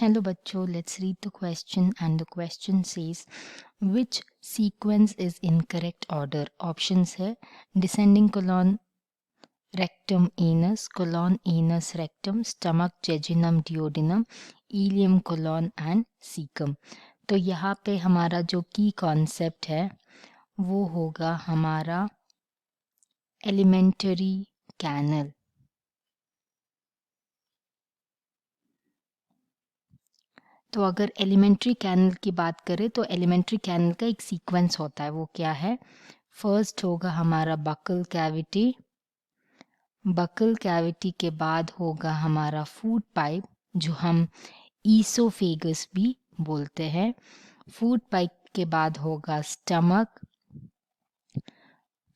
Hello बच्चों, let's read the question and the question says which sequence is in correct order. Options है descending colon rectum anus, colon anus rectum, stomach jejunum duodenum, ileum colon and cecum. तो यहाँ पे हमारा जो की concept है वो होगा हमारा एलिमेंटरी कैनल. तो अगर एलिमेंट्री कैनल की बात करें तो एलिमेंट्री कैनल का एक सीक्वेंस होता है, वो क्या है? फर्स्ट होगा हमारा बकल कैविटी, बकल कैविटी के बाद होगा हमारा फूड पाइप जो हम ईसोफेगस भी बोलते हैं. फूड पाइप के बाद होगा stomach,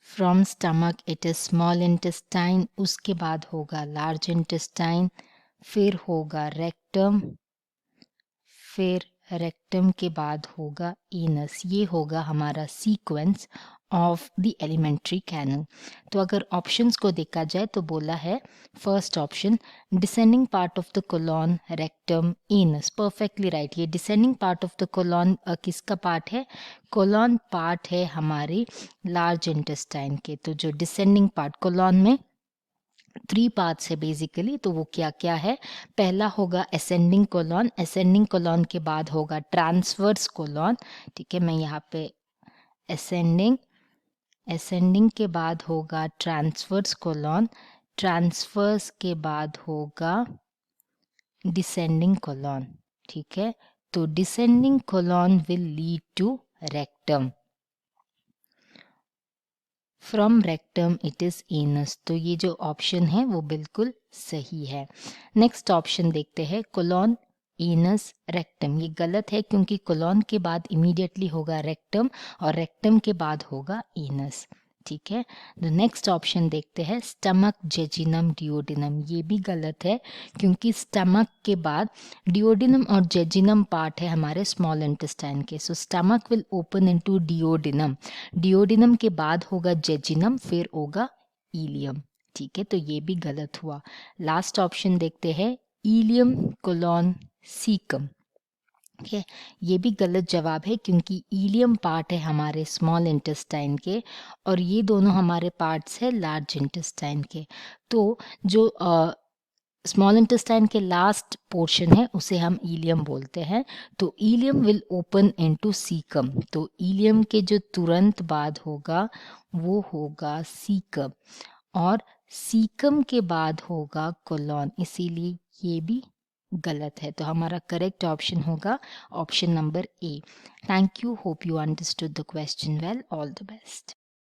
from stomach it is small intestine, उसके बाद होगा लार्ज इंटेस्टाइन, फिर होगा रेक्टम, फिर रेक्टम के बाद होगा एनस. ये होगा हमारा sequence of the alimentary canal. तो अगर ऑप्शंस को देखा जाए तो बोला है first option descending part of the colon rectum anus. Perfectly right. ये descending part of the colon किसका पार्ट है? कोलॉन पार्ट है हमारे लार्ज इंटेस्टाइन के. तो जो डिसेंडिंग पार्ट कोलॉन में 3 पार्ट्स है बेसिकली, तो वो क्या क्या है? पहला होगा असेंडिंग कोलॉन, असेंडिंग कोलॉन के बाद होगा ट्रांसवर्स कोलॉन. ठीक है, मैं यहाँ पे असेंडिंग, असेंडिंग के बाद होगा ट्रांसवर्स कोलॉन, ट्रांसवर्स के बाद होगा डिसेंडिंग कोलॉन. ठीक है, तो descending colon will lead to rectum, from rectum it is anus. तो ये जो ऑप्शन है वो बिल्कुल सही है. नेक्स्ट ऑप्शन देखते हैं कोलॉन एनस रेक्टम. ये गलत है क्योंकि कोलॉन के बाद इमीडिएटली होगा रेक्टम और रेक्टम के बाद होगा एनस. ठीक है, द नेक्स्ट ऑप्शन देखते हैं स्टमक जेजिनम डिओडिनम. ये भी गलत है क्योंकि स्टमक के बाद डिओडिनम और जेजिनम पार्ट है हमारे स्मॉल इंटेस्टाइन के. So stomach will open into duodenum, duodenum के बाद होगा जेजिनम, फिर होगा इलियम. ठीक है, तो ये भी गलत हुआ. लास्ट ऑप्शन देखते हैं इलियम कोलॉन सीकम. ठीक है, ये भी गलत जवाब है क्योंकि इलियम पार्ट है हमारे स्मॉल इंटेस्टाइन के और ये दोनों हमारे पार्ट्स है लार्ज इंटेस्टाइन के. तो जो स्मॉल इंटेस्टाइन के लास्ट पोर्शन है उसे हम इलियम बोलते हैं. तो ileum will open into caecum. तो इलियम के जो तुरंत बाद होगा वो होगा सीकम और सीकम के बाद होगा कोलॉन, इसीलिए ये भी गलत है. तो हमारा करेक्ट ऑप्शन होगा option number A. Thank you, hope you understood the question well. All the best.